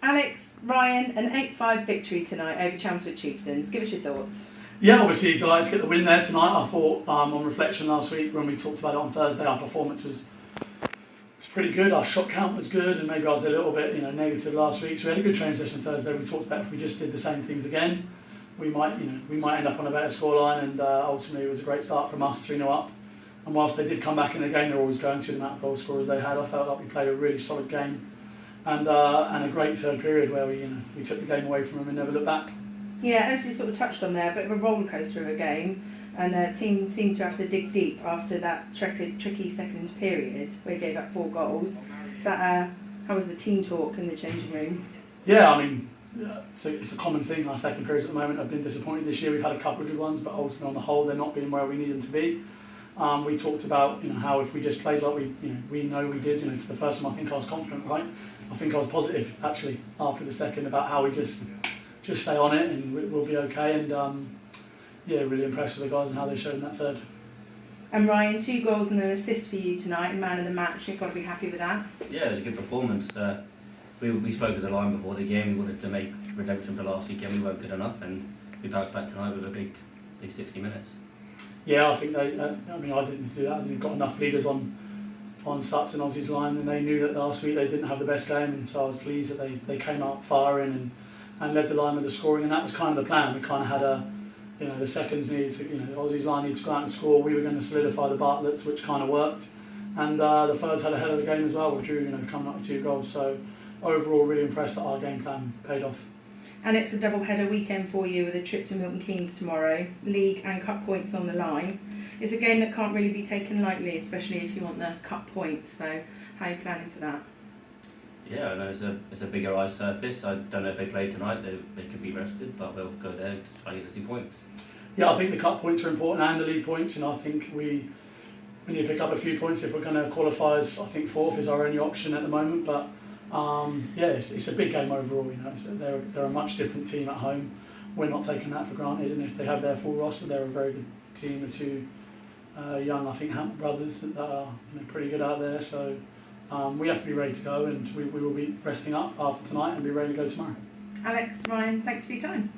Alex, Ryan, an 8-5 victory tonight over Chelmsford Chieftains. Give us your thoughts. Yeah, obviously delighted to get the win there tonight. I thought on reflection last week when we talked about it on Thursday, our performance was pretty good. Our shot count was good, and maybe I was a little bit negative last week. So we had a good training session Thursday. We talked about if we just did the same things again, we might end up on a better scoreline. And ultimately, it was a great start from us, 3-0 up. And whilst they did come back in the game, they're always going to the amount of goal scorers they had. I felt like we played a really solid game, and a great third period where we took the game away from them and never looked back. Yeah, as you sort of touched on there, a bit of a roller coaster of a game, and the team seemed to have to dig deep after that tricky second period where they gave up 4 goals. Is that how was the team talk in the changing room? Yeah, I mean, it's a common thing. Our second periods at the moment have been disappointing this year. We've had a couple of good ones, but ultimately on the whole, they're not being where we need them to be. We talked about how if we just played like we know we did. For the first time, I think I was confident, right? I think I was positive actually after the second about how we just stay on it and we'll be okay. And really impressed with the guys and how they showed in that third. And Ryan, 2 goals and an assist for you tonight, man of the match. You've got to be happy with that. Yeah, it was a good performance. We spoke as a line before the game. We wanted to make redemption for last weekend. We weren't good enough, and we bounced back tonight with a big 60 minutes. Yeah, I think I didn't do that. They've got enough leaders on Sutton and Aussie's line, and they knew that last week they didn't have the best game, and so I was pleased that they came out firing and led the line with the scoring, and that was kind of the plan. We kind of had the seconds needed to, Aussie's line needed to go out and score. We were going to solidify the Bartletts, which kind of worked, and the thirds had a hell of a game as well with Drew, coming up with 2 goals. So overall, really impressed that our game plan paid off. And it's a double-header weekend for you with a trip to Milton Keynes tomorrow, league and cup points on the line. It's a game that can't really be taken lightly, especially if you want the cup points. So how are you planning for that? Yeah, I know it's a bigger ice surface. I don't know if they play tonight, they could be rested, but we'll go there to try and get the 2 points. Yeah, I think the cup points are important and the league points, and I think we need to pick up a few points if we're going to qualify as, I think 4th is our only option at the moment. But it's a big game overall. They're a much different team at home. We're not taking that for granted, and if they have their full roster, they're a very good team. The 2 young, I think, Hampton brothers that are pretty good out there. So we have to be ready to go, and we will be resting up after tonight and be ready to go tomorrow. Alex, Ryan, thanks for your time.